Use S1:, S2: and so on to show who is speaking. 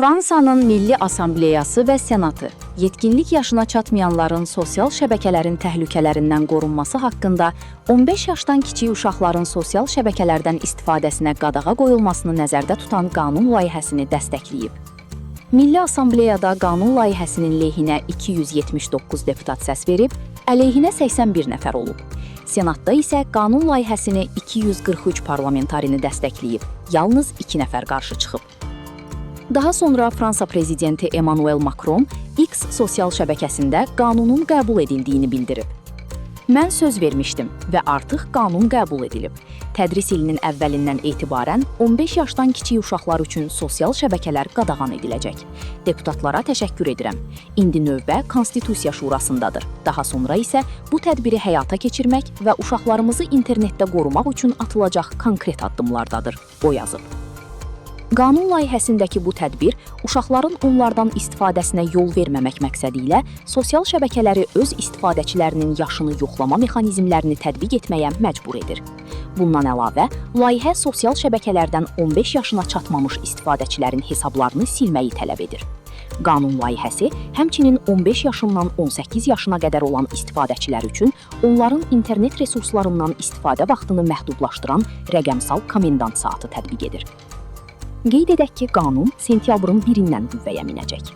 S1: Fransanın Milli Assambleyası və Senatı yetkinlik yaşına çatmayanların sosial şəbəkələrin təhlükələrindən qorunması haqqında 15 yaşdan kiçik uşaqların sosial şəbəkələrdən istifadəsinə qadağa qoyulmasını nəzərdə tutan qanun layihəsini dəstəkləyib. Milli Assambleyada qanun layihəsinin lehinə 279 deputat səs verib, əleyhinə 81 nəfər olub. Senatda isə qanun layihəsini 243 parlamentarini dəstəkləyib, yalnız 2 nəfər qarşı çıxıb. Daha sonra Fransa prezidenti Emmanuel Macron X sosial şəbəkəsində qanunun qəbul edildiyini bildirib. Mən söz vermişdim və artıq qanun qəbul edilib. Tədris ilinin əvvəlindən etibarən 15 yaşdan kiçik uşaqlar üçün sosial şəbəkələr qadağan ediləcək. Deputatlara təşəkkür edirəm. İndi növbə Konstitusiya Şurasındadır. Daha sonra isə bu tədbiri həyata keçirmək və uşaqlarımızı internetdə qorumaq üçün atılacaq konkret addımlardadır, o yazıb. Qanun layihəsindəki bu tədbir uşaqların onlardan istifadəsinə yol verməmək məqsədi ilə sosial şəbəkələri öz istifadəçilərinin yaşını yoxlama mexanizmlərini tətbiq etməyə məcbur edir. Bundan əlavə, layihə sosial şəbəkələrdən 15 yaşına çatmamış istifadəçilərin hesablarını silməyi tələb edir. Qanun layihəsi həmçinin 15 yaşından 18 yaşına qədər olan istifadəçilər üçün onların internet resurslarından istifadə vaxtını məhdudlaşdıran rəqəmsal komendant saatı tətbiq edir. Qeyd edək ki, qanun sentyabrın 1-dən qüvvəyə minəcək.